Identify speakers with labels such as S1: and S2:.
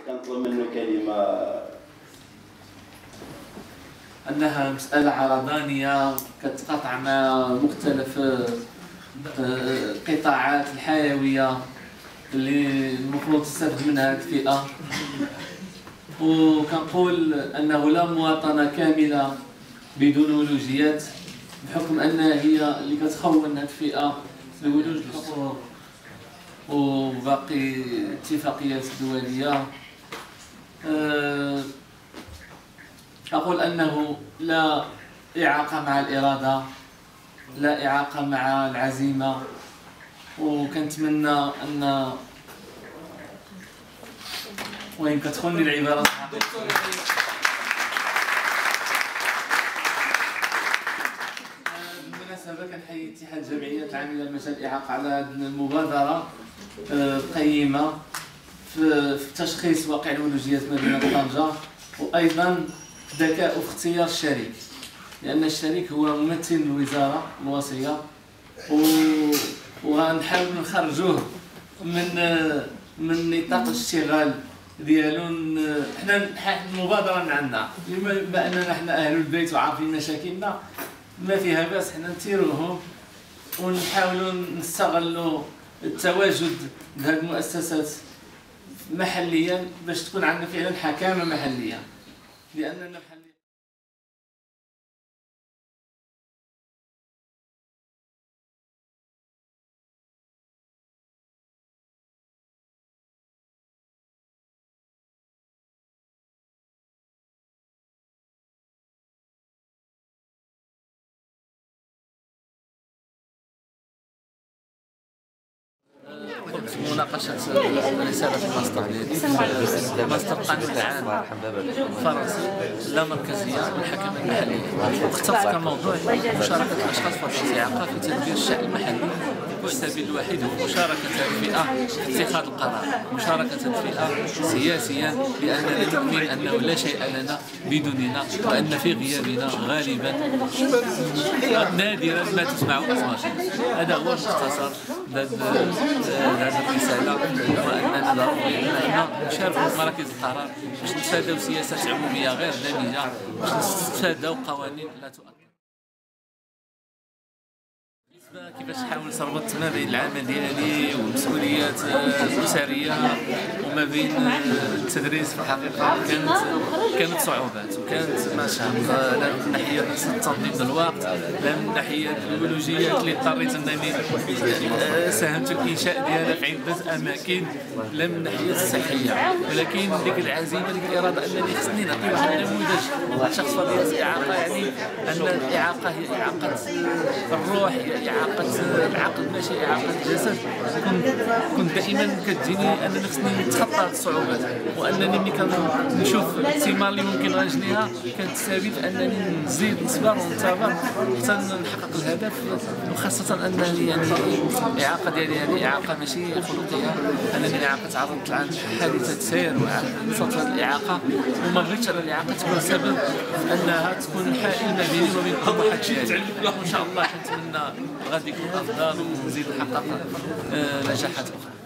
S1: كنطلب منه كلمه
S2: أنها مسألة عرضانية كتقاطع مع مختلف القطاعات الحيوية اللي المفروض تستفد منها الفئة، وكنقول أنه لا مواطنة كاملة بدون ولوجيات، بحكم أنها هي اللي كتخون هذه الفئة لولوج الحقوق وباقي اتفاقيات دولية. أقول أنه لا إعاقة مع الإرادة، لا إعاقة مع العزيمة، وكنتمنى أن وين كتخوني العبارة بالمناسبة كنحيي اتحاد الجمعيات العاملة لمجال الإعاقة على هذه المبادرة القيمة في تشخيص واقع الولوجيات مدينة طنجة، وأيضا ذكاء في اختيار الشريك، لأن الشريك هو ممثل الوزارة الوصية، وغنحاول نخرجوه من نطاق الاشتغال ديالو. حنا المبادرة من عندنا بما أننا حنا أهل البيت وعارفين مشاكلنا، ما فيها باس حنا نثيروهم ونحاولوا نستغلوا التواجد بهذه المؤسسات محليا باش تكون عندنا فعلا حكامة محلية، لأننا محليا كنت مناقشة رسالة الماستر ديالي، ماستر القانون العام الفرنسي، لا مركزية والحكم المحلي. اخترت كموضوع مشاركة الأشخاص ذوي الإعاقة في تدبير الشأن المحلي، والسبيل الوحيد هو مشاركة الفئة في اتخاذ القرار، مشاركة الفئة سياسيا، لأننا نؤمن أنه لا شيء لنا بدوننا، وأن في غيابنا غالبا نادرا ما تسمع أصواتنا. هذا هو المختصر هذه الرسالة، وأننا ضروري أننا نشاركوا في مراكز القرار باش نتفاداو سياسات عمومية غير دامجة، باش نتفاداو قوانين لا تؤثر. كيفاش نحاول نربط ما بين العمل ديالي والمسؤوليات الأسرية وما بين التدريس، في الحقيقة كانت صعوبات وكانت مشاق، لا من ناحية تنظيم الوقت، لا من ناحية البيولوجيات اللي اضطريت أنني ساهمت في الإنشاء ديالها في عدة أماكن، لا من الناحية الصحية، ولكن ديك العزيمة ديك الإرادة أنني خصني نعطي واحد النموذج لشخص ذو الإعاقة، يعني أن الإعاقة هي إعاقة الروح، هي إعاقة العقل ماشي إعاقة الجسد. كنت دائما كتجيني أنني خصني نتخطى هذه الصعوبات، وأنني ملي كنشوف الثمار اللي ممكن غنجنيها كنتثابت أنني نزيد نصبر وننتظر حتى نحقق الهدف، وخاصة أنني يعني الإعاقة ديالي هذه إعاقة ماشي خلقية، أنني إعاقة تعرضت لعند حادثة سير وصلت هذه الإعاقة، وما بغيتش على الإعاقة تكون سبب أنها تكون حائل ما بيني وبين طموحات ديالي، وإن شاء الله كنتمنى غادي يكون أفضل ونزيد نحقق نجاحات أخرى.